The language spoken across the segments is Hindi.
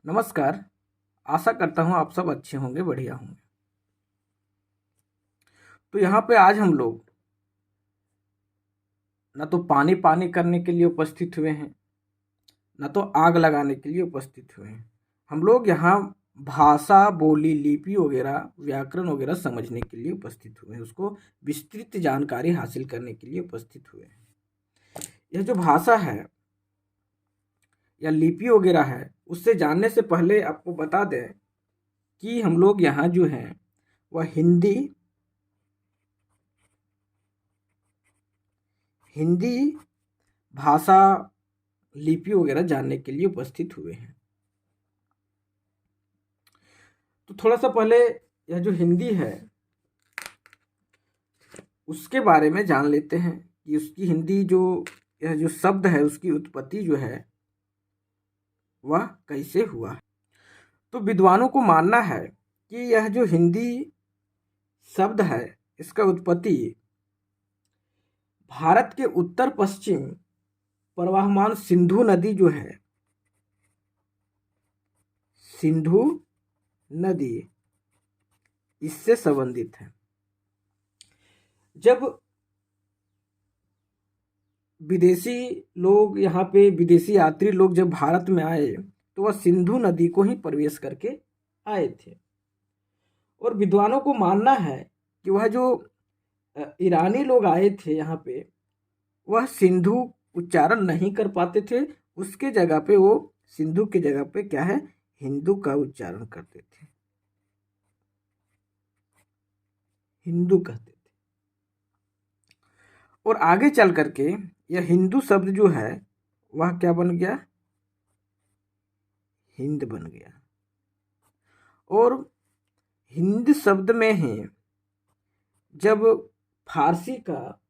नमस्कार। आशा करता हूँ आप सब अच्छे होंगे, बढ़िया होंगे। तो यहाँ पे आज हम लोग न तो पानी पानी करने के लिए उपस्थित हुए हैं, न तो आग लगाने के लिए उपस्थित हुए हैं। हम लोग यहाँ भाषा, बोली, लिपि वगैरह, व्याकरण वगैरह समझने के लिए उपस्थित हुए हैं, उसको विस्तृत जानकारी हासिल करने के लिए उपस्थित हुए हैं। यह जो भाषा है या लिपि वगैरह है, उससे जानने से पहले आपको बता दें कि हम लोग यहाँ जो हैं वह हिंदी भाषा, लिपि वगैरह जानने के लिए उपस्थित हुए हैं। तो थोड़ा सा पहले यह जो हिंदी है उसके बारे में जान लेते हैं कि उसकी हिंदी जो यह जो शब्द है उसकी उत्पत्ति जो है वह कैसे हुआ। तो विद्वानों को मानना है कि यह जो हिंदी शब्द है इसका उत्पत्ति भारत के उत्तर पश्चिम प्रवाहमान सिंधु नदी जो है, सिंधु नदी, इससे संबंधित है। जब विदेशी लोग यहाँ पे, विदेशी यात्री लोग जब भारत में आए तो वह सिंधु नदी को ही प्रवेश करके आए थे। और विद्वानों को मानना है कि वह जो ईरानी लोग आए थे यहाँ पे, वह सिंधु उच्चारण नहीं कर पाते थे, उसके जगह पे वो सिंधु की जगह पे क्या है, हिंदू का उच्चारण करते थे, हिंदू कहते थे। और आगे चल करके यह हिंदू शब्द जो है वह क्या बन गया, हिंद बन गया। और हिंद शब्द में ही जब फारसी का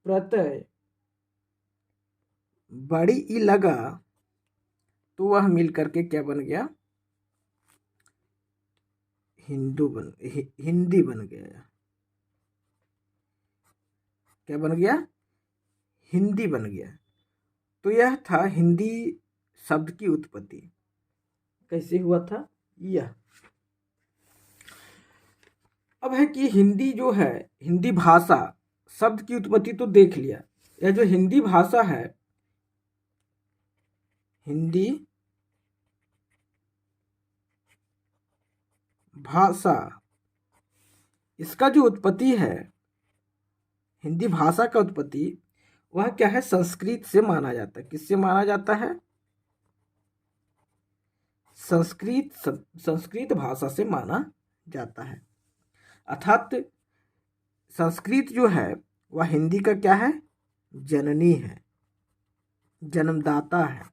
प्रत्यय बड़ी ई लगा तो वह मिल करके क्या बन गया, हिंदी बन गया। क्या बन गया, हिंदी बन गया। तो यह था हिंदी शब्द की उत्पत्ति। कैसे हुआ था यह। अब है कि हिंदी जो है, हिंदी भाषा शब्द की उत्पत्ति तो देख लिया। यह जो हिंदी भाषा है, हिंदी भाषा, इसका जो उत्पत्ति है, हिंदी भाषा का उत्पत्ति वह क्या है, संस्कृत से माना जाता है। किससे माना जाता है, संस्कृत भाषा से माना जाता है। अर्थात संस्कृत जो है वह हिंदी का क्या है, जननी है, जन्मदाता है।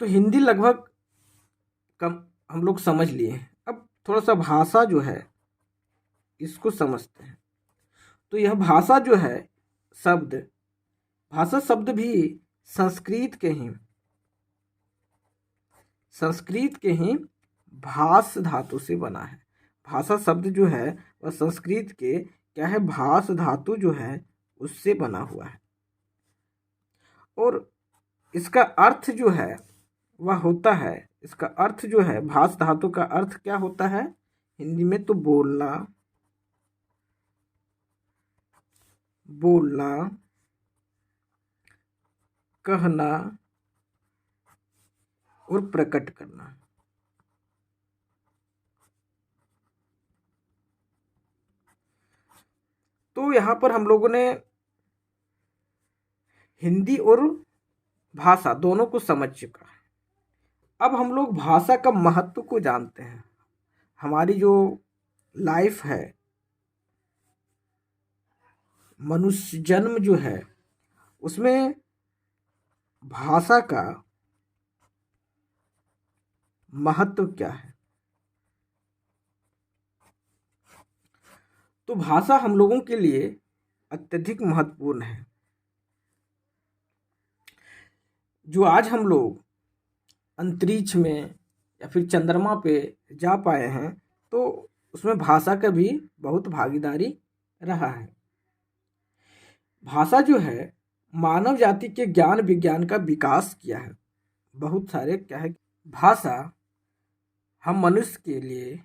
तो हिंदी लगभग कम हम लोग समझ लिए। अब थोड़ा सा भाषा जो है इसको समझते हैं। तो यह भाषा जो है शब्द, भाषा शब्द भी संस्कृत के ही भास धातु से बना है। भाषा शब्द जो है वह संस्कृत के क्या है, भास धातु जो है उससे बना हुआ है। और इसका अर्थ जो है वह होता है, इसका अर्थ जो है, भास धातु का अर्थ क्या होता है हिंदी में, तो बोलना, कहना और प्रकट करना। तो यहाँ पर हम लोगों ने हिंदी और भाषा दोनों को समझ चुका है। अब हम लोग भाषा का महत्व को जानते हैं। हमारी जो लाइफ है, मनुष्य जन्म जो है, उसमें भाषा का महत्व क्या है। तो भाषा हम लोगों के लिए अत्यधिक महत्वपूर्ण है। जो आज हम लोग अंतरिक्ष में या फिर चंद्रमा पे जा पाए हैं, तो उसमें भाषा का भी बहुत भागीदारी रहा है। भाषा जो है मानव जाति के ज्ञान विज्ञान का विकास किया है। बहुत सारे क्या है, भाषा हम मनुष्य के लिए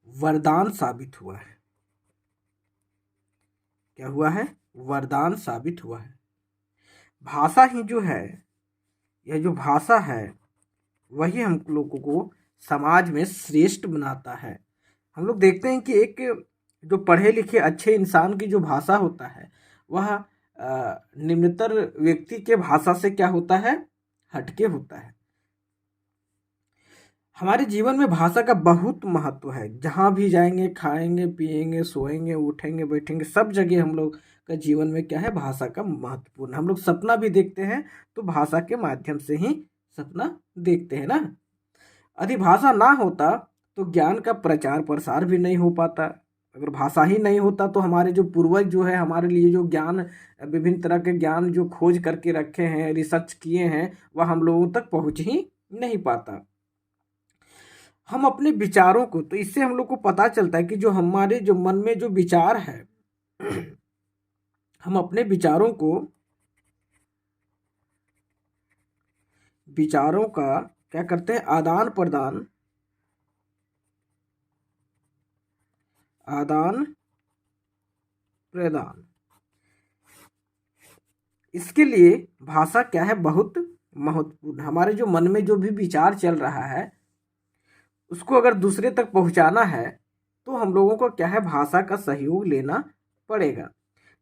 वरदान साबित हुआ है। क्या हुआ है? वरदान साबित हुआ है। भाषा ही जो है, यह जो भाषा है वही हम लोगों को समाज में श्रेष्ठ बनाता है। हम लोग देखते हैं कि एक जो पढ़े लिखे अच्छे इंसान की जो भाषा होता है वह निम्नतर व्यक्ति के भाषा से क्या होता है, हटके होता है। हमारे जीवन में भाषा का बहुत महत्व है। जहाँ भी जाएंगे, खाएंगे, पिएंगे, सोएंगे, उठेंगे, बैठेंगे, सब जगह हम लोग का जीवन में क्या है, भाषा का महत्वपूर्ण। हम लोग सपना भी देखते हैं तो भाषा के माध्यम से ही सपना देखते हैं ना। यदि भाषा ना होता तो ज्ञान का प्रचार प्रसार भी नहीं हो पाता। अगर भाषा ही नहीं होता तो हमारे जो पूर्वज जो है हमारे लिए जो ज्ञान, विभिन्न तरह के ज्ञान जो खोज करके रखे हैं, रिसर्च किए हैं, वह हम लोगों तक पहुंच ही नहीं पाता। हम अपने विचारों को, तो इससे हम लोग को पता चलता है कि जो हमारे जो मन में जो विचार है हम अपने विचारों का क्या करते हैं, आदान प्रदान। इसके लिए भाषा क्या है, बहुत महत्वपूर्ण। हमारे जो मन में जो भी विचार चल रहा है उसको अगर दूसरे तक पहुंचाना है तो हम लोगों को क्या है, भाषा का सहयोग लेना पड़ेगा।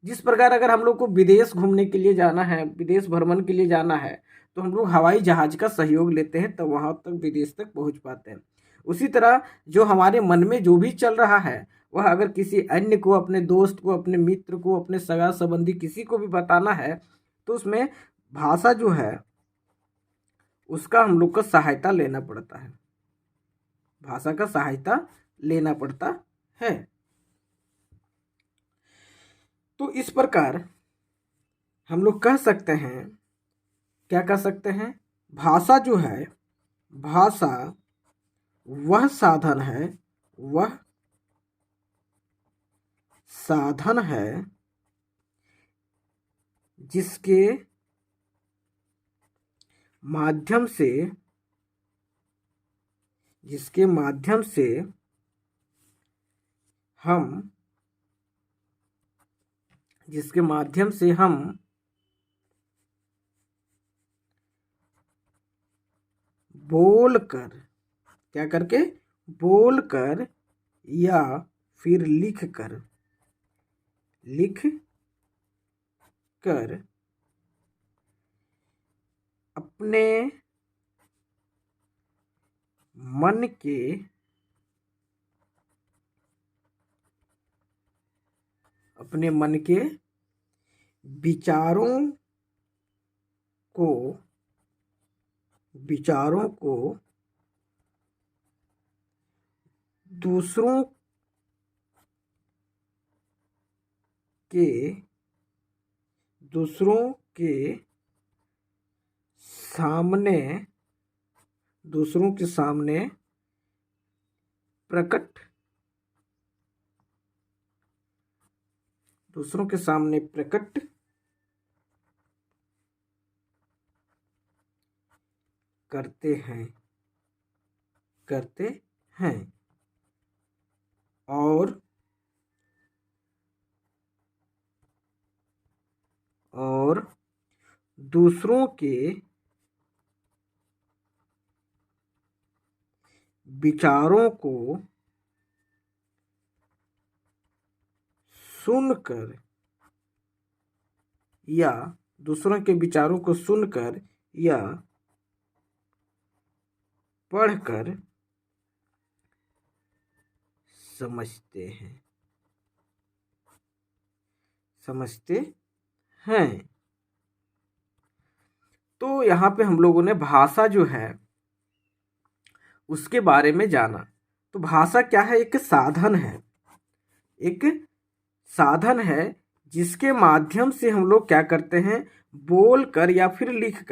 जिस प्रकार अगर हम लोग को विदेश घूमने के लिए जाना है, विदेश भ्रमण के लिए जाना है, तो हम लोग हवाई जहाज का सहयोग लेते हैं तब वहां तक विदेश तक पहुंच पाते हैं। उसी तरह जो हमारे मन में जो भी चल रहा है वह अगर किसी अन्य को, अपने दोस्त को, अपने मित्र को, अपने सगा संबंधी किसी को भी बताना है तो उसमें भाषा जो है उसका हम लोग को सहायता लेना पड़ता है। भाषा का सहायता लेना पड़ता है। तो इस प्रकार हम लोग कह सकते हैं, क्या कह सकते हैं, भाषा जो है, भाषा वह साधन है जिसके माध्यम से हम बोलकर, क्या करके, बोलकर या फिर लिख कर अपने मन के विचारों को दूसरों के सामने प्रकट करते हैं और दूसरों के विचारों को सुनकर या पढ़कर समझते हैं। तो यहाँ पे हम लोगों ने भाषा जो है उसके बारे में जाना। तो भाषा क्या है, एक साधन है जिसके माध्यम से हम लोग क्या करते हैं, बोल कर या फिर लिख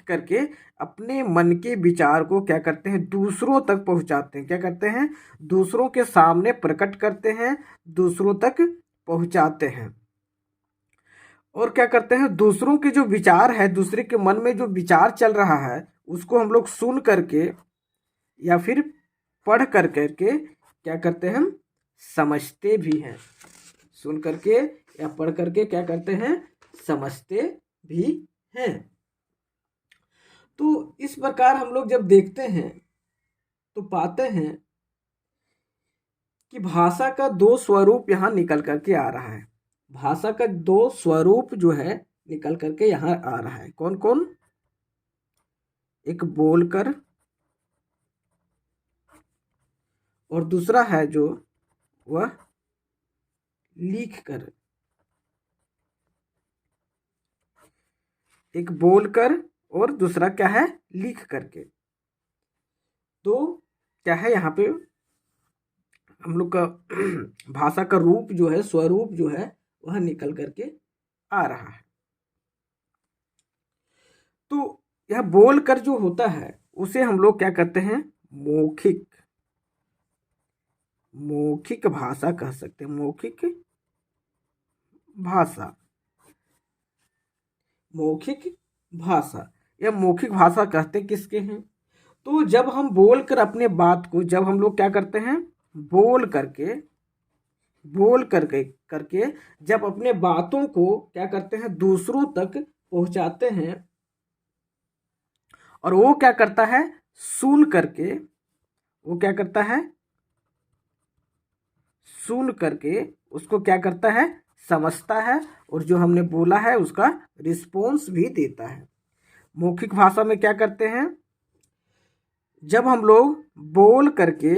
करके अपने मन के विचार को क्या करते हैं, दूसरों तक पहुंचाते हैं। क्या करते हैं, दूसरों के सामने प्रकट करते हैं, दूसरों तक पहुंचाते हैं। और क्या करते हैं, दूसरों के जो विचार है, दूसरे के मन में जो विचार चल रहा है उसको हम लोग सुन करके या फिर पढ़ कर करके क्या करते हैं, हम समझते भी हैं। सुन करके या पढ़ करके क्या करते हैं, समझते भी हैं। तो इस प्रकार हम लोग जब देखते हैं तो पाते हैं कि भाषा का दो स्वरूप यहाँ निकल करके आ रहा है। भाषा का दो स्वरूप जो है निकल करके यहाँ आ रहा है। कौन कौन? एक बोलकर और दूसरा है जो वह लिख कर। एक बोलकर और दूसरा क्या है, लिख करके। तो क्या है यहाँ पे हम लोग का भाषा का रूप जो है, स्वरूप जो है वह निकल करके आ रहा है। तो यह बोलकर जो होता है उसे हम लोग क्या कहते हैं, मौखिक, मौखिक भाषा कह सकते हैं। मौखिक भाषा, मौखिक भाषा या मौखिक भाषा कहते किसके हैं? तो जब हम बोलकर अपने बात को, जब हम लोग क्या करते हैं, बोल करके, बोल करके करके जब अपने बातों को क्या करते हैं, दूसरों तक पहुंचाते हैं, और वो क्या करता है, सुन करके, वो क्या करता है, सुन करके उसको क्या करता है, समझता है, और जो हमने बोला है उसका रिस्पॉन्स भी देता है। मौखिक भाषा में क्या करते हैं, जब हम लोग बोल करके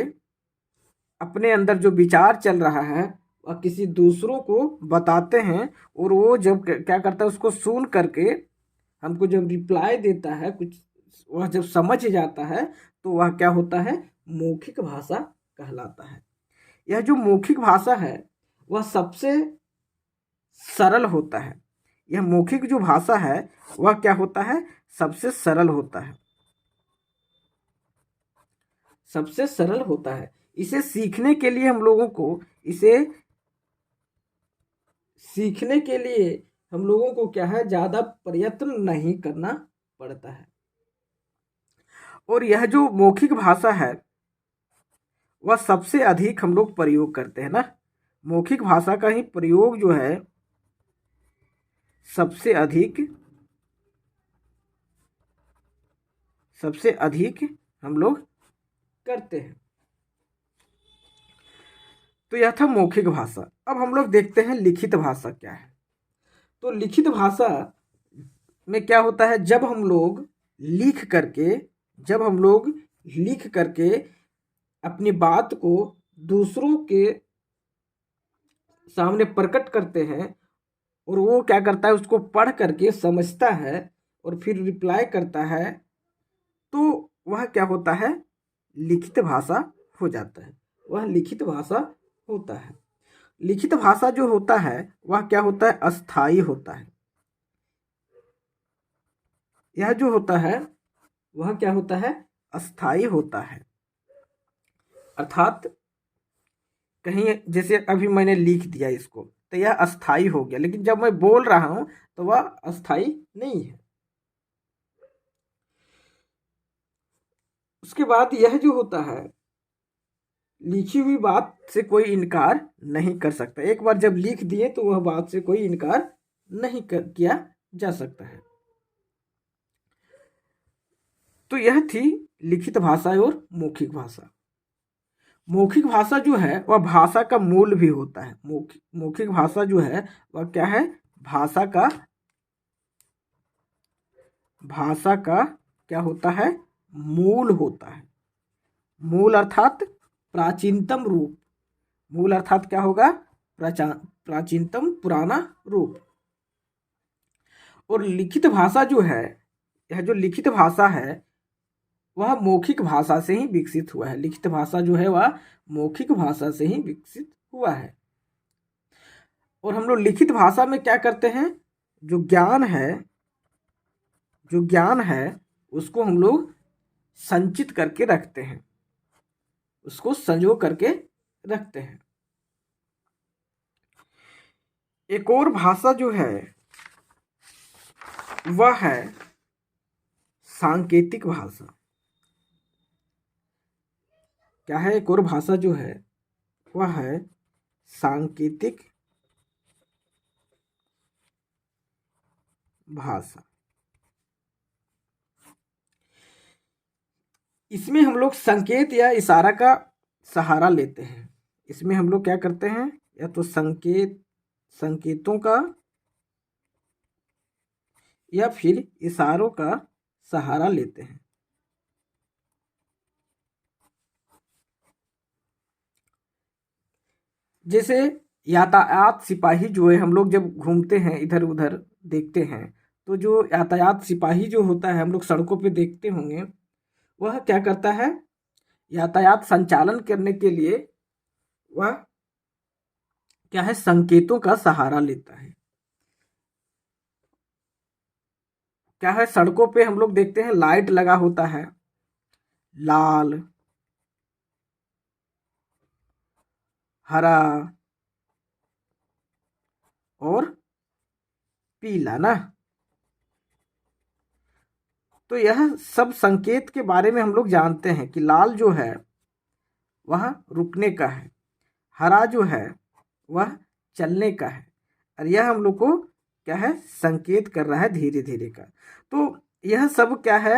अपने अंदर जो विचार चल रहा है वह किसी दूसरों को बताते हैं, और वो जब क्या करता है, उसको सुन करके हमको जब रिप्लाई देता है कुछ, वह जब समझ जाता है तो वह क्या होता है, मौखिक भाषा कहलाता है। यह जो मौखिक भाषा है वह सबसे सरल होता है। यह मौखिक जो भाषा है वह क्या होता है, सबसे सरल होता है, सबसे सरल होता है। इसे सीखने के लिए हम लोगों को, इसे सीखने के लिए हम लोगों को क्या है, ज़्यादा प्रयत्न नहीं करना पड़ता है। और यह जो मौखिक भाषा है वह सबसे अधिक हम लोग प्रयोग करते हैं ना। मौखिक भाषा का ही प्रयोग जो है सबसे अधिक, सबसे अधिक हम लोग करते हैं। तो यह था मौखिक भाषा। अब हम लोग देखते हैं लिखित भाषा क्या है। तो लिखित भाषा में क्या होता है, जब हम लोग लिख करके, जब हम लोग लिख करके अपनी बात को दूसरों के सामने प्रकट करते हैं, और वो क्या करता है, उसको पढ़ करके समझता है और फिर रिप्लाई करता है, तो वह क्या होता है, लिखित भाषा हो जाता है। वह लिखित भाषा होता है। लिखित भाषा जो होता है वह क्या होता है, अस्थाई होता है। यह जो होता है वह क्या होता है, अस्थाई होता है। अर्थात कहीं जैसे अभी मैंने लिख दिया इसको तो यह अस्थाई हो गया, लेकिन जब मैं बोल रहा हूं तो वह अस्थाई नहीं है। उसके बाद यह जो होता है, लिखी हुई बात से कोई इनकार नहीं कर सकता। एक बार जब लिख दिए तो वह बात से कोई इनकार नहीं किया जा सकता है। तो यह थी लिखित भाषा और मौखिक भाषा। मौखिक भाषा जो है वह भाषा का मूल भी होता है। मौखिक भाषा जो है वह क्या है, भाषा का, भाषा का क्या होता है, मूल होता है। मूल अर्थात प्राचीनतम रूप। मूल अर्थात क्या होगा, प्राचीनतम पुराना रूप। और लिखित भाषा जो है, यह जो लिखित भाषा है वह मौखिक भाषा से ही विकसित हुआ है। लिखित भाषा जो है वह मौखिक भाषा से ही विकसित हुआ है। और हम लोग लिखित भाषा में क्या करते हैं, जो ज्ञान है, जो ज्ञान है उसको हम लोग संचित करके रखते हैं, उसको संजो करके रखते हैं। एक और भाषा जो है वह है सांकेतिक भाषा। क्या है? एक और भाषा जो है वह है सांकेतिक भाषा। इसमें हम लोग संकेत या इशारा का सहारा लेते हैं। इसमें हम लोग क्या करते हैं? या तो संकेतों का या फिर इशारों का सहारा लेते हैं। जैसे यातायात सिपाही जो है, हम लोग जब घूमते हैं इधर उधर देखते हैं, तो जो यातायात सिपाही जो होता है हम लोग सड़कों पे देखते होंगे, वह क्या करता है? यातायात संचालन करने के लिए वह क्या है? संकेतों का सहारा लेता है। क्या है? सड़कों पे हम लोग देखते हैं लाइट लगा होता है, लाल, हरा और पीला ना। तो यह सब संकेत के बारे में हम लोग जानते हैं कि लाल जो है वह रुकने का है, हरा जो है वह चलने का है, और यह हम लोग को क्या है? संकेत कर रहा है धीरे धीरे का। तो यह सब क्या है?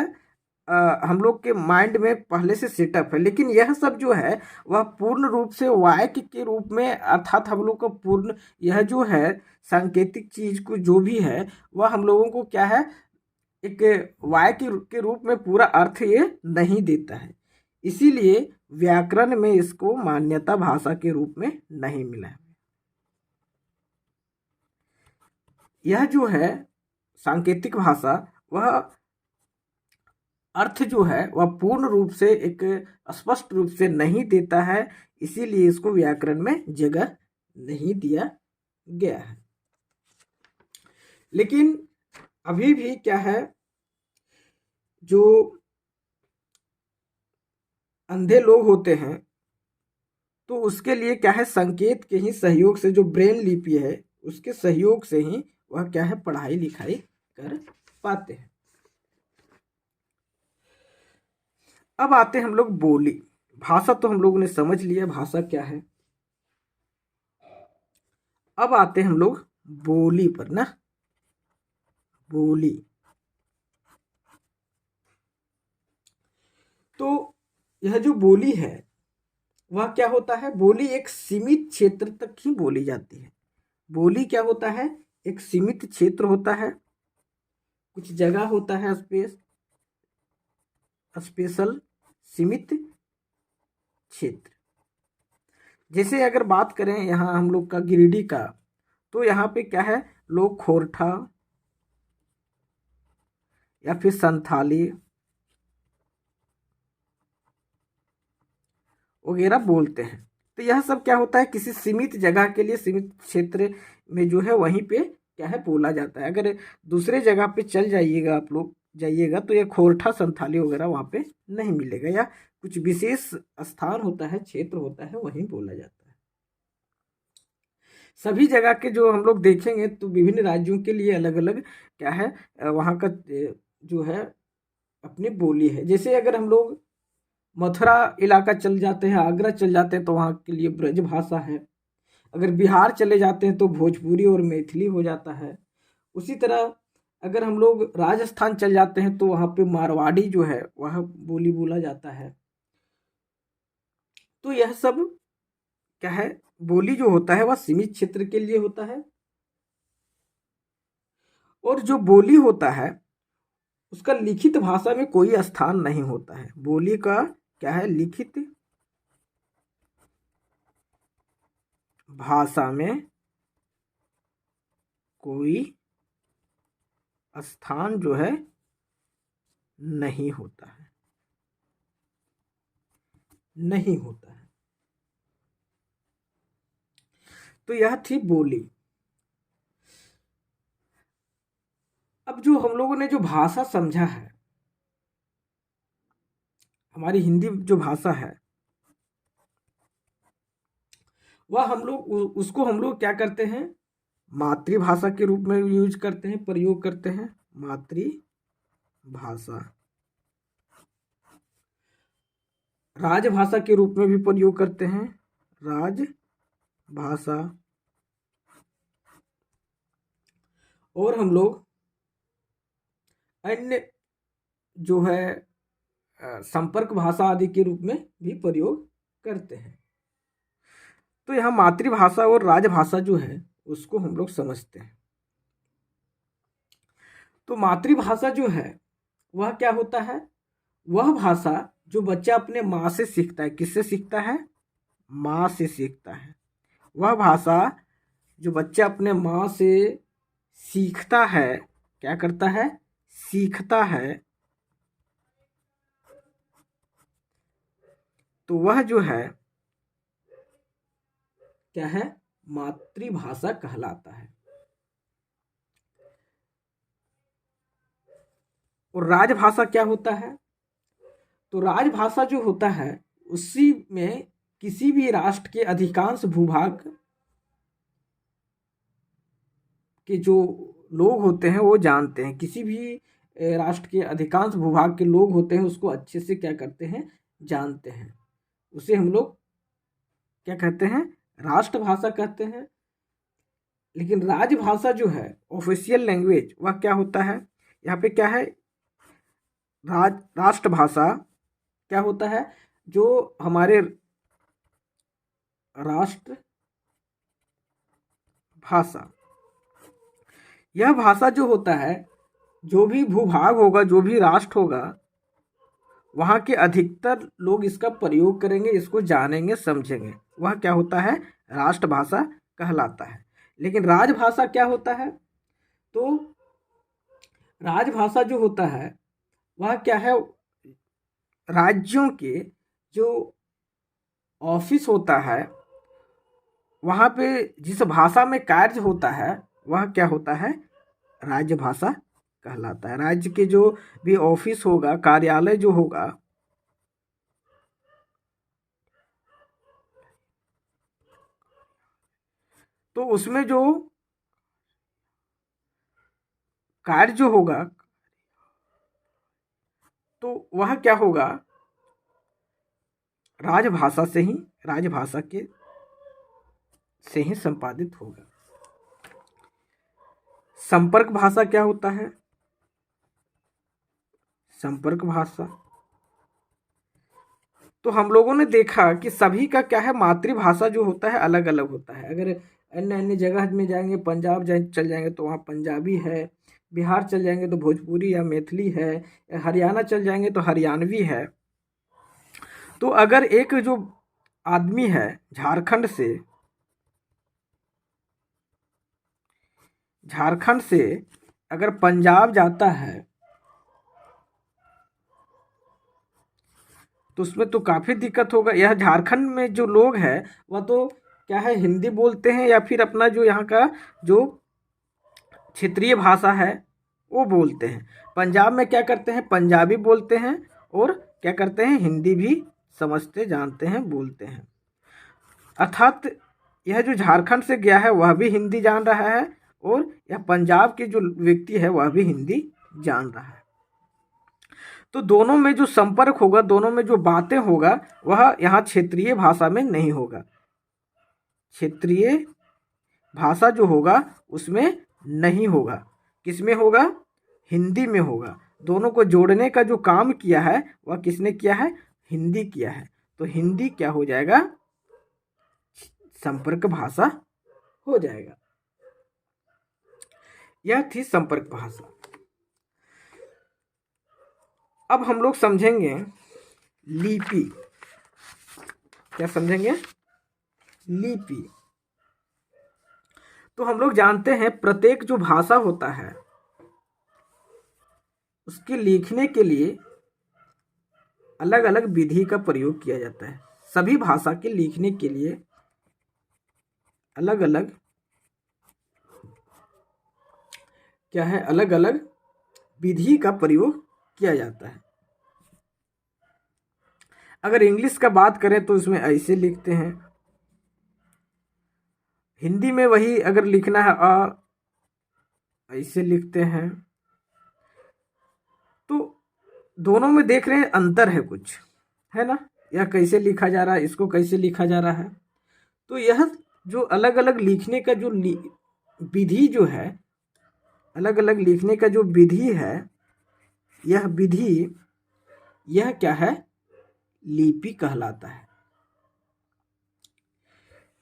हम लोग के माइंड में पहले से सेटअप है, लेकिन यह सब जो है वह पूर्ण रूप से वाक्य के रूप में, अर्थात हम लोग को पूर्ण यह जो है सांकेतिक चीज को जो भी है वह हम लोगों को क्या है? एक वाक्य के रूप में पूरा अर्थ ये नहीं देता है। इसीलिए व्याकरण में इसको मान्यता भाषा के रूप में नहीं मिला है। यह जो है सांकेतिक भाषा, वह अर्थ जो है वह पूर्ण रूप से एक स्पष्ट रूप से नहीं देता है, इसीलिए इसको व्याकरण में जगह नहीं दिया गया है। लेकिन अभी भी क्या है? जो अंधे लोग होते हैं तो उसके लिए क्या है? संकेत के ही सहयोग से, जो ब्रेन लिपि है उसके सहयोग से ही वह क्या है? पढ़ाई लिखाई कर पाते हैं। अब आते हैं हम लोग बोली। भाषा तो हम लोगों ने समझ लिया भाषा क्या है। अब आते हैं हम लोग बोली पर ना। बोली तो यह जो बोली है वह क्या होता है? बोली एक सीमित क्षेत्र तक ही बोली जाती है। बोली क्या होता है? एक सीमित क्षेत्र होता है, कुछ जगह होता है, स्पेशल सीमित क्षेत्र। जैसे अगर बात करें यहाँ हम लोग का गिरिडीह का, तो यहाँ पे क्या है? लोग खोरठा या फिर संथाली वगैरह बोलते हैं। तो यह सब क्या होता है? किसी सीमित जगह के लिए, सीमित क्षेत्र में जो है वहीं पे क्या है? बोला जाता है। अगर दूसरे जगह पे चल जाइएगा, आप लोग जाइएगा, तो यह खोरठा संथाली वगैरह वहाँ पे नहीं मिलेगा, या कुछ विशेष स्थान होता है, क्षेत्र होता है, वहीं बोला जाता है। सभी जगह के जो हम लोग देखेंगे तो विभिन्न राज्यों के लिए अलग अलग क्या है? वहाँ का जो है अपनी बोली है। जैसे अगर हम लोग मथुरा इलाका चल जाते हैं, आगरा चल जाते हैं, तो वहाँ के लिए ब्रज भाषा है। अगर बिहार चले जाते हैं तो भोजपुरी और मैथिली हो जाता है। उसी तरह अगर हम लोग राजस्थान चल जाते हैं तो वहाँ पे मारवाड़ी जो है वह बोली बोला जाता है। तो यह सब क्या है? बोली जो होता है वह सीमित क्षेत्र के लिए होता है, और जो बोली होता है उसका लिखित भाषा में कोई स्थान नहीं होता है। बोली का क्या है? लिखित भाषा में कोई स्थान जो है नहीं होता है, नहीं होता है। तो यह थी बोली। अब जो हम लोगों ने जो भाषा समझा है, हमारी हिंदी जो भाषा है, वह हम लोग उसको हम लोग क्या करते हैं? मातृभाषा के रूप में यूज करते हैं, प्रयोग करते हैं। मातृभाषा। राजभाषा के रूप में भी प्रयोग करते हैं, राजभाषा। और हम लोग अन्य जो है संपर्क भाषा आदि के रूप में भी प्रयोग करते हैं। तो यहाँ मातृभाषा और राजभाषा जो है उसको हम लोग समझते हैं। तो मातृभाषा जो है वह क्या होता है? वह भाषा जो बच्चा अपने माँ से सीखता है। किससे सीखता है? माँ से सीखता है। वह भाषा जो बच्चा अपने माँ से सीखता है, क्या करता है? सीखता है। तो वह जो है क्या है? मातृभाषा कहलाता है। और राजभाषा क्या होता है? तो राजभाषा जो होता है उसी में किसी भी राष्ट्र के अधिकांश भूभाग के जो लोग होते हैं वो जानते हैं। किसी भी राष्ट्र के अधिकांश भूभाग के लोग होते हैं उसको अच्छे से क्या करते हैं? जानते हैं। उसे हम लोग क्या कहते हैं? राष्ट्रभाषा कहते हैं। लेकिन राजभाषा जो है ऑफिशियल लैंग्वेज वह क्या होता है? यहाँ पे क्या है? राष्ट्रभाषा क्या होता है? जो हमारे राष्ट्र भाषा, यह भाषा जो होता है, जो भी भूभाग होगा, जो भी राष्ट्र होगा, वहाँ के अधिकतर लोग इसका प्रयोग करेंगे, इसको जानेंगे, समझेंगे। वह क्या होता है? राष्ट्रभाषा कहलाता है। लेकिन राजभाषा क्या होता है? तो राजभाषा जो होता है वह क्या है? राज्यों के जो ऑफिस होता है वहाँ पे जिस भाषा में कार्य होता है वह क्या होता है? राजभाषा कहलाता है। राज्य के जो भी ऑफिस होगा, कार्यालय जो होगा, तो उसमें जो कार्य जो होगा तो वह क्या होगा? राजभाषा से ही संपादित होगा। संपर्क भाषा क्या होता है? संपर्क भाषा तो हम लोगों ने देखा कि सभी का क्या है? मातृभाषा जो होता है अलग अलग होता है। अगर अन्य अन्य जगह में जाएंगे, पंजाब चल जाएंगे तो वहाँ पंजाबी है, बिहार चल जाएंगे तो भोजपुरी या मैथिली है, हरियाणा चल जाएंगे तो हरियाणवी है। तो अगर एक जो आदमी है झारखंड से अगर पंजाब जाता है तो उसमें तो काफ़ी दिक्कत होगा। यह झारखंड में जो लोग हैं वह तो क्या है? हिंदी बोलते हैं या फिर अपना जो यहाँ का जो क्षेत्रीय भाषा है वो बोलते हैं। पंजाब में क्या करते हैं? पंजाबी बोलते हैं और क्या करते हैं? हिंदी भी समझते, जानते हैं, बोलते हैं। अर्थात यह जो झारखंड से गया है वह भी हिंदी जान रहा है और यह पंजाब के जो व्यक्ति है वह भी हिंदी जान रहा है। तो दोनों में जो संपर्क होगा, दोनों में जो बातें होगा वह यहाँ क्षेत्रीय भाषा में नहीं होगा। क्षेत्रीय भाषा जो होगा उसमें नहीं होगा। किसमें होगा? हिंदी में होगा। दोनों को जोड़ने का जो काम किया है वह किसने किया है? हिंदी किया है। तो हिंदी क्या हो जाएगा? संपर्क भाषा हो जाएगा। यह थी संपर्क भाषा। अब हम लोग समझेंगे लिपि। क्या समझेंगे? लिपि। तो हम लोग जानते हैं प्रत्येक जो भाषा होता है उसके लिखने के लिए अलग अलग विधि का प्रयोग किया जाता है। सभी भाषा के लिखने के लिए अलग अलग क्या है? अलग अलग विधि का प्रयोग किया जाता है। अगर इंग्लिश का बात करें तो इसमें ऐसे लिखते हैं। हिंदी में वही अगर लिखना है ऐसे लिखते हैं। दोनों में देख रहे हैं अंतर है कुछ, है ना। यह कैसे लिखा जा रहा है, इसको कैसे लिखा जा रहा है। तो यह जो अलग अलग लिखने का जो विधि जो है, अलग अलग लिखने का जो विधि है, यह विधि, यह क्या है, लिपि कहलाता है।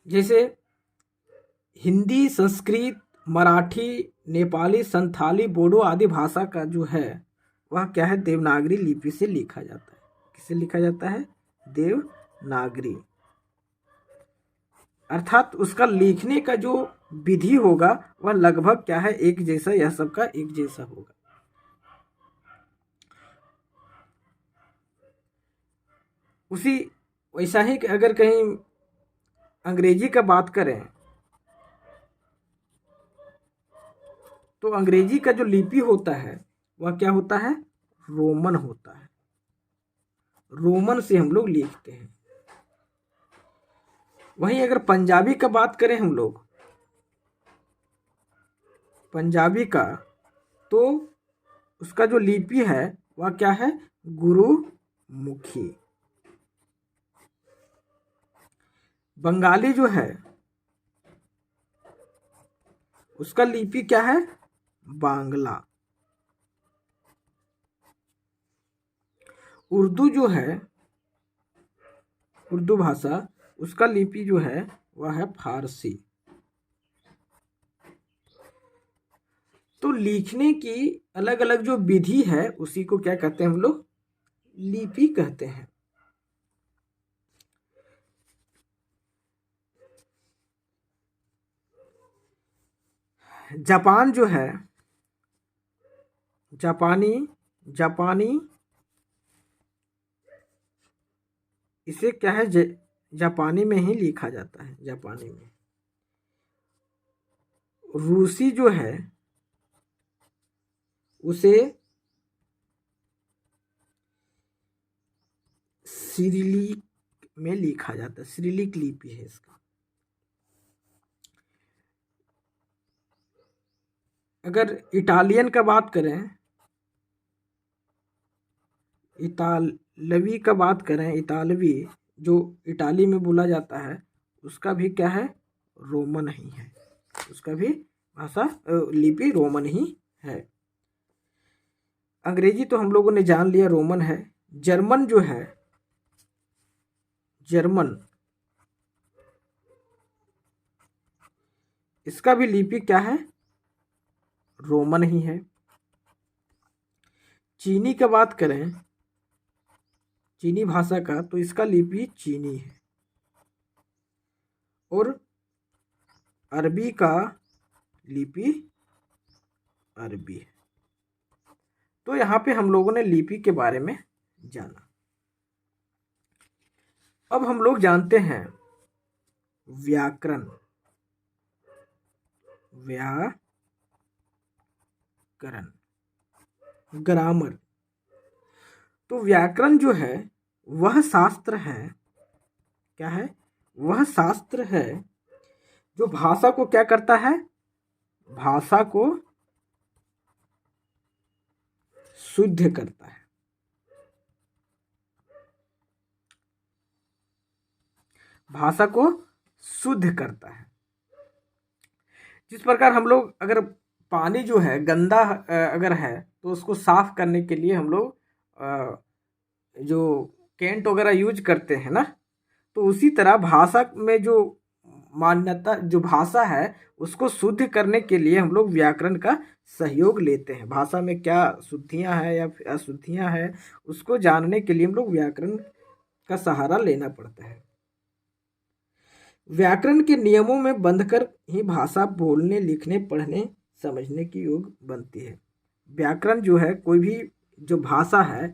जैसे हिंदी, संस्कृत, मराठी, नेपाली, संथाली, बोडो आदि भाषा का जो है वह क्या है, देवनागरी लिपि से लिखा जाता है। किससे लिखा जाता है, देवनागरी। अर्थात उसका लिखने का जो विधि होगा वह लगभग क्या है, एक जैसा, यह सबका एक जैसा होगा। उसी वैसा ही अगर कहीं अंग्रेजी का बात करें तो अंग्रेजी का जो लिपि होता है वह क्या होता है, रोमन होता है। रोमन से हम लोग लिखते हैं। वहीं अगर पंजाबी का बात करें हम लोग, पंजाबी का, तो उसका जो लिपि है वह क्या है, गुरुमुखी। बंगाली जो है उसका लिपि क्या है, बांग्ला। उर्दू जो है, उर्दू भाषा, उसका लिपि जो है वह है फारसी। तो लिखने की अलग अलग जो विधि है उसी को क्या कहते हैं हम लोग, लिपि कहते हैं। जापान जो है, जापानी इसे क्या है, जापानी में ही लिखा जाता है, जापानी में। रूसी जो है उसे सिरिलिक में लिखा जाता है, सिरिलिक लिपि है इसका। अगर इटालियन का बात करें, इतालवी का बात करें, इतालवी जो इटाली में बोला जाता है उसका भी क्या है, रोमन ही है। उसका भी भाषा लिपि रोमन ही है। अंग्रेजी तो हम लोगों ने जान लिया रोमन है। जर्मन जो है, जर्मन, इसका भी लिपि क्या है, रोमन ही है। चीनी का बात करें, चीनी भाषा का, तो इसका लिपि चीनी है। और अरबी का लिपि अरबी है। तो यहाँ पे हम लोगों ने लिपि के बारे में जाना। अब हम लोग जानते हैं व्याकरण, ग्रामर। तो व्याकरण जो है वह शास्त्र है, क्या है, वह शास्त्र है जो भाषा को क्या करता है, भाषा को शुद्ध करता है। भाषा को शुद्ध करता है। जिस प्रकार हम लोग अगर पानी जो है गंदा अगर है तो उसको साफ करने के लिए हम लोग जो कैंट वगैरह यूज करते हैं ना, तो उसी तरह भाषा में जो मान्यता, जो भाषा है उसको शुद्ध करने के लिए हम लोग व्याकरण का सहयोग लेते हैं। भाषा में क्या शुद्धियाँ हैं या फिर अशुद्धियाँ हैं उसको जानने के लिए हम लोग व्याकरण का सहारा लेना पड़ता है। व्याकरण के नियमों में बंधकर ही भाषा बोलने, लिखने, पढ़ने, समझने की योग्य बनती है। व्याकरण जो है, कोई भी जो भाषा है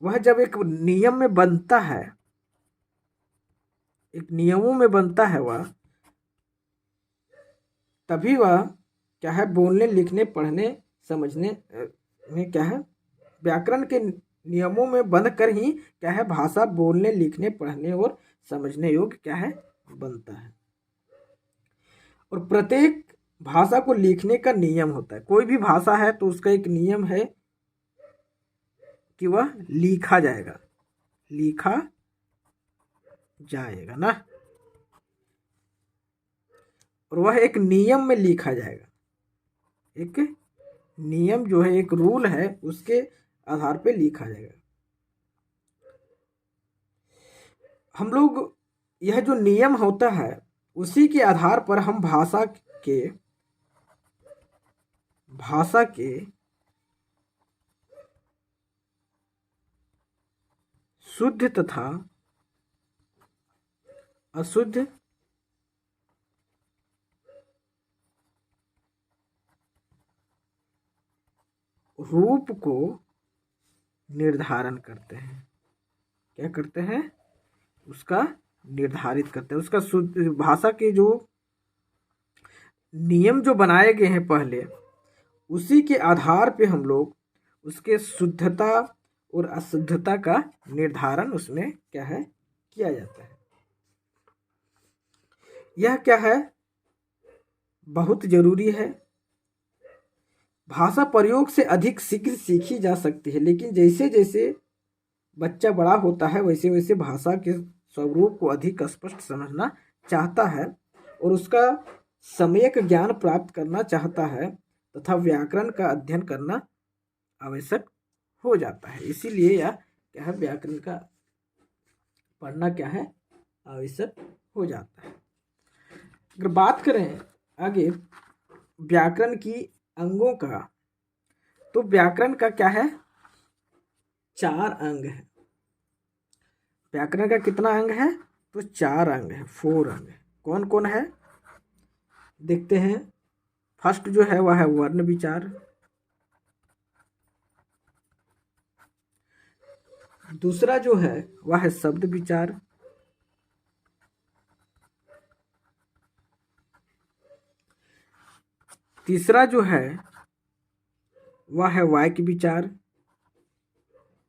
वह जब एक नियम में बनता है, एक नियमों में बनता है वह, तभी वह क्या है, बोलने, लिखने, पढ़ने, समझने में क्या है, व्याकरण के नियमों में बंध कर ही क्या है, भाषा बोलने, लिखने, पढ़ने और समझने योग्य क्या है, बनता है। और प्रत्येक भाषा को लिखने का नियम होता है। कोई भी भाषा है तो उसका एक नियम है कि वह लिखा जाएगा, लिखा जाएगा ना, और वह एक नियम में लिखा जाएगा। एक नियम जो है, एक रूल है, उसके आधार पे लिखा जाएगा। हम लोग यह जो नियम होता है उसी के आधार पर हम भाषा के शुद्ध तथा अशुद्ध रूप को निर्धारण करते हैं। क्या करते हैं? उसका निर्धारित करते हैं। उसका शुद्ध भाषा के जो नियम जो बनाए गए हैं पहले, उसी के आधार पे हम लोग उसके शुद्धता और अशुद्धता का निर्धारण उसमें क्या है, किया जाता है। यह क्या है, बहुत जरूरी है। भाषा प्रयोग से अधिक शीघ्र सीखी जा सकती है, लेकिन जैसे जैसे बच्चा बड़ा होता है वैसे वैसे भाषा के स्वरूप को अधिक स्पष्ट समझना चाहता है और उसका सम्यक ज्ञान प्राप्त करना चाहता है तथा व्याकरण का अध्ययन करना आवश्यक हो जाता है। इसीलिए यह क्या है, व्याकरण का पढ़ना क्या है, आवश्यक हो जाता है। अगर बात करें आगे व्याकरण की अंगों का, तो व्याकरण का क्या है, 4 अंग है। व्याकरण का कितना अंग है? तो 4 अंग है, 4 अंग है। कौन कौन है देखते हैं। फर्स्ट जो है वह है वर्ण विचार, दूसरा जो है वह है शब्द विचार, तीसरा जो है वह है वाक्य विचार,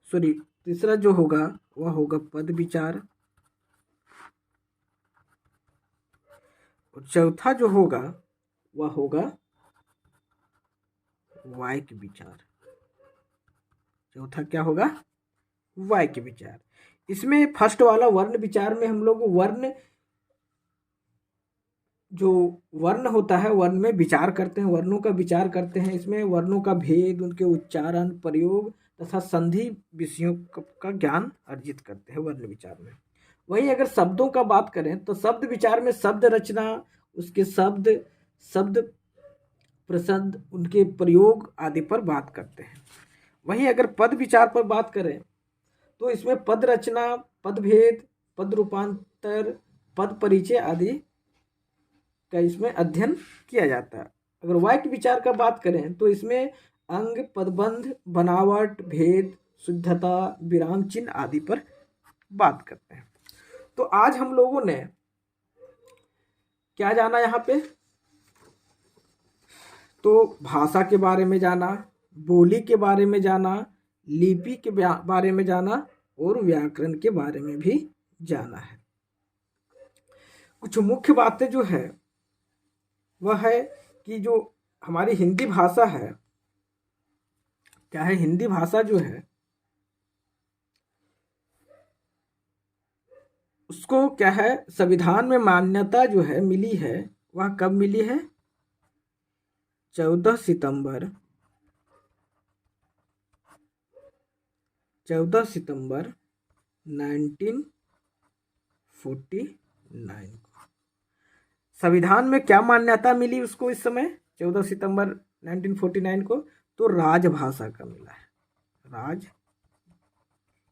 तीसरा जो होगा वह होगा पद विचार, और चौथा जो होगा वह होगा वाक्य विचार। चौथा क्या होगा? वाक्य विचार। इसमें फर्स्ट वाला वर्ण विचार में हम लोग जो वर्ण होता है, वर्ण में विचार करते हैं, वर्णों का विचार करते हैं। इसमें वर्णों का भेद, उनके उच्चारण, प्रयोग तथा संधि विषयों का ज्ञान अर्जित करते हैं वर्ण विचार में। वहीं अगर शब्दों का बात करें तो शब्द विचार में शब्द रचना, उसके शब्द प्रसंग, उनके प्रयोग आदि पर बात करते हैं। वहीं अगर पद विचार पर बात करें तो इसमें पद रचना, पद भेद, पद रूपांतर, पद परिचय आदि का इसमें अध्ययन किया जाता है। अगर वाक्य विचार का बात करें तो इसमें अंग, पदबंध, बनावट, भेद, शुद्धता, विराम चिन्ह आदि पर बात करते हैं। तो आज हम लोगों ने क्या जाना यहाँ पे? तो भाषा के बारे में जाना, बोली के बारे में जाना, लिपि के बारे में जाना और व्याकरण के बारे में भी जाना है। कुछ मुख्य बातें जो है वह है कि जो हमारी हिंदी भाषा है, क्या है, हिंदी भाषा जो है उसको क्या है, संविधान में मान्यता जो है मिली है, वह कब मिली है? 14 सितंबर 1949 को संविधान में क्या मान्यता मिली उसको इस समय 14 सितंबर 1949 को? तो राजभाषा का मिला है।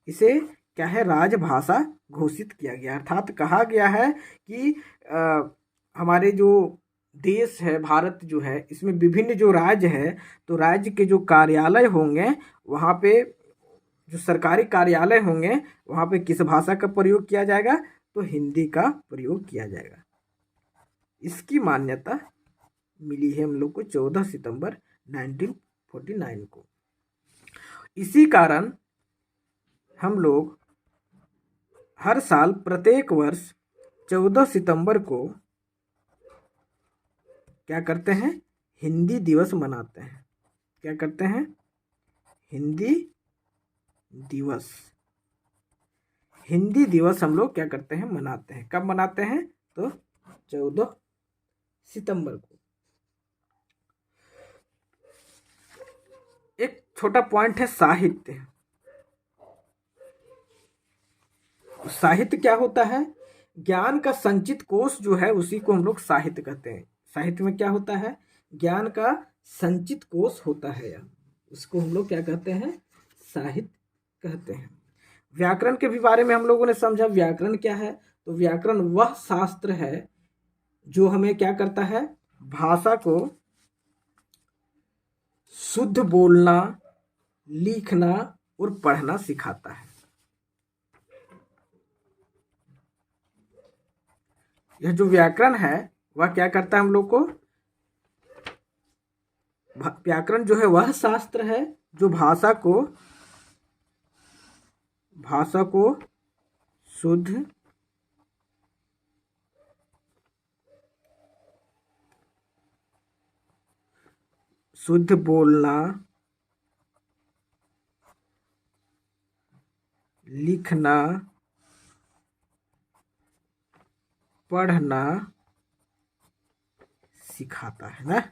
इसे क्या है, राजभाषा घोषित किया गया। अर्थात कहा गया है कि हमारे जो देश है, भारत जो है, इसमें विभिन्न जो राज्य है, तो राज्य के जो कार्यालय होंगे वहाँ पे, जो सरकारी कार्यालय होंगे वहाँ पे किस भाषा का प्रयोग किया जाएगा? तो हिंदी का प्रयोग किया जाएगा। इसकी मान्यता मिली है हम लोग को 14 सितंबर 1949 को। इसी कारण हम लोग हर साल प्रत्येक वर्ष 14 सितंबर को क्या करते हैं? हिंदी दिवस मनाते हैं। क्या करते हैं? हिंदी दिवस। हिंदी दिवस हम लोग क्या करते हैं, मनाते हैं। कब मनाते हैं? तो 14 सितंबर को। एक छोटा पॉइंट है साहित्य। साहित्य क्या होता है? ज्ञान का संचित कोष जो है उसी को हम लोग साहित्य कहते हैं। साहित्य में क्या होता है? ज्ञान का संचित कोष होता है, उसको हम लोग क्या कहते हैं? साहित्य कहते हैं। व्याकरण के भी बारे में हम लोगों ने समझा। व्याकरण क्या है? तो व्याकरण वह शास्त्र है जो हमें क्या करता है? भाषा को शुद्ध बोलना, लिखना और पढ़ना सिखाता है। यह जो व्याकरण है वह क्या करता है हम लोग को? व्याकरण जो है वह शास्त्र है जो भाषा को शुद्ध बोलना, लिखना, पढ़ना सिखाता है ना।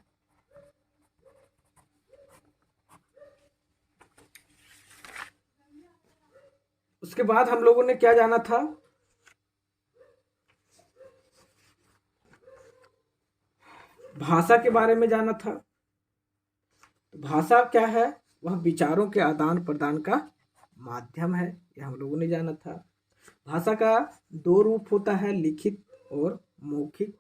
उसके बाद हम लोगों ने क्या जाना था? भाषा के बारे में जाना था। भाषा क्या है? वह विचारों के आदान प्रदान का माध्यम है, यह हम लोगों ने जाना था। भाषा का 2 रूप होता है, लिखित और मौखिक।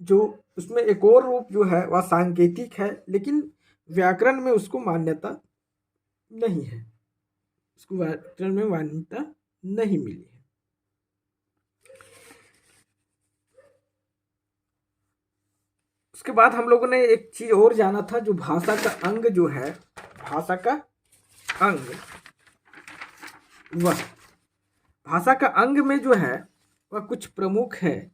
जो उसमें एक और रूप जो है वह सांकेतिक है, लेकिन व्याकरण में उसको मान्यता नहीं है, उसको व्याकरण में मान्यता नहीं मिली है। उसके बाद हम लोगों ने एक चीज और जाना था, जो भाषा का अंग जो है, भाषा का अंग, वह भाषा का अंग में जो है वह कुछ प्रमुख है।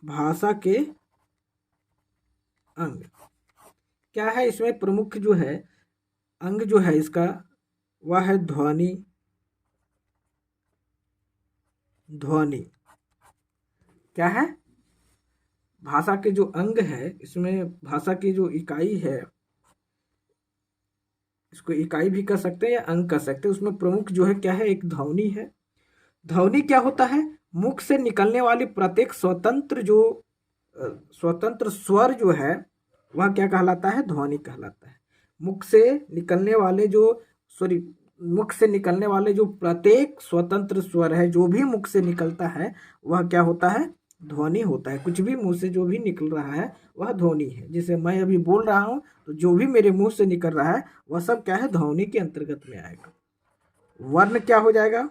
भाषा के अंग क्या है? इसमें प्रमुख जो है अंग जो है इसका, वह है ध्वनि। ध्वनि क्या है? भाषा के जो अंग है, इसमें भाषा की जो इकाई है, इसको इकाई भी कह सकते हैं या अंग कह सकते हैं, उसमें प्रमुख जो है क्या है? एक ध्वनि है। ध्वनि क्या होता है? मुख से निकलने वाली प्रत्येक स्वतंत्र स्वर जो है वह क्या कहलाता है? ध्वनि कहलाता है। मुख से निकलने वाले जो प्रत्येक स्वतंत्र स्वर है, जो भी मुख से निकलता है वह क्या होता है? ध्वनि होता है। कुछ भी मुंह से जो भी निकल रहा है वह ध्वनि है। जैसे मैं अभी बोल रहा हूं तो जो भी मेरे मुंह से निकल रहा है वह सब क्या है? ध्वनि के अंतर्गत में आएगा। वर्ण क्या हो जाएगा?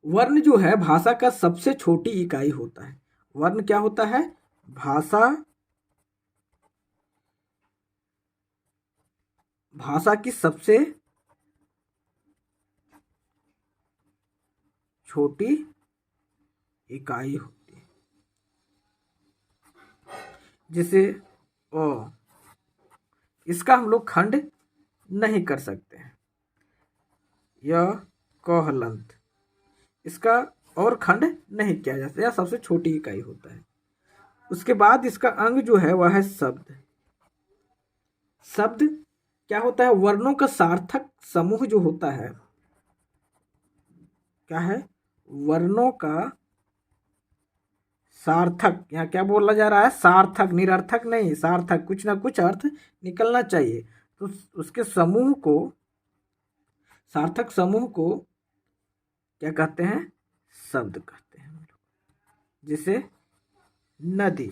वर्ण जो है भाषा का सबसे छोटी इकाई होता है। वर्ण क्या होता है? भाषा की सबसे छोटी इकाई होती है। जैसे अ, इसका हम लोग खंड नहीं कर सकते हैं। यह क हलंत, इसका और खंड नहीं किया जा सकता, यह सबसे छोटी इकाई होता है। उसके बाद इसका अंग जो है वह है शब्द। शब्द क्या होता है? वर्णों का सार्थक समूह जो होता है। क्या है? वर्णों का सार्थक। यहाँ क्या बोला जा रहा है? सार्थक, निरर्थक नहीं, सार्थक। कुछ ना कुछ अर्थ निकलना चाहिए, तो उसके समूह को, सार्थक समूह को क्या कहते हैं? शब्द कहते हैं। जैसे नदी।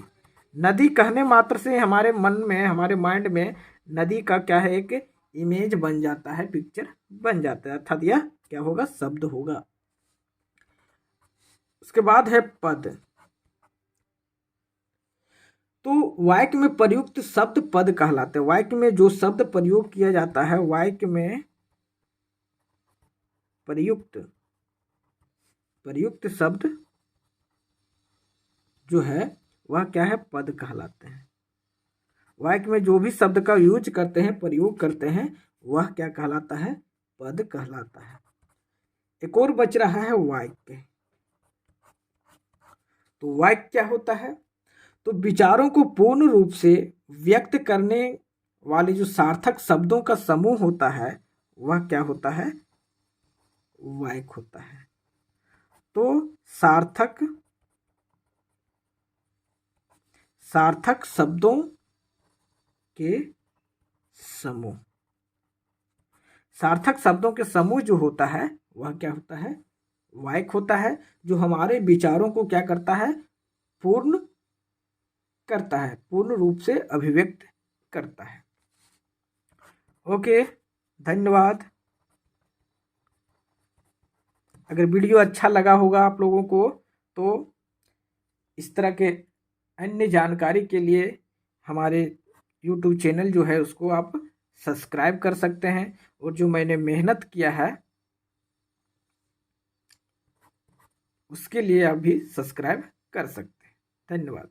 नदी कहने मात्र से हमारे मन में, हमारे माइंड में नदी का क्या है? एक इमेज बन जाता है, पिक्चर बन जाता है, अर्थात यह क्या होगा? शब्द होगा। उसके बाद है पद। तो वाक्य में प्रयुक्त शब्द पद कहलाते हैं। वाक्य में जो शब्द प्रयोग किया जाता है, वाक्य में प्रयुक्त शब्द जो है वह क्या है? पद कहलाते हैं। वाक्य में जो भी शब्द का यूज करते हैं, प्रयोग करते हैं, वह क्या कहलाता है? पद कहलाता है। एक और बच रहा है वाक्य। तो वाक्य क्या होता है? तो विचारों को पूर्ण रूप से व्यक्त करने वाले जो सार्थक शब्दों का समूह होता है, वह क्या होता है? वाक्य होता है। तो सार्थक शब्दों के समूह, सार्थक शब्दों के समूह जो होता है वह क्या होता है? वाक्य होता है, जो हमारे विचारों को क्या करता है? पूर्ण करता है, पूर्ण रूप से अभिव्यक्त करता है। ओके, धन्यवाद। अगर वीडियो अच्छा लगा होगा आप लोगों को तो इस तरह के अन्य जानकारी के लिए हमारे YouTube चैनल जो है उसको आप सब्सक्राइब कर सकते हैं, और जो मैंने मेहनत किया है उसके लिए आप भी सब्सक्राइब कर सकते हैं। धन्यवाद।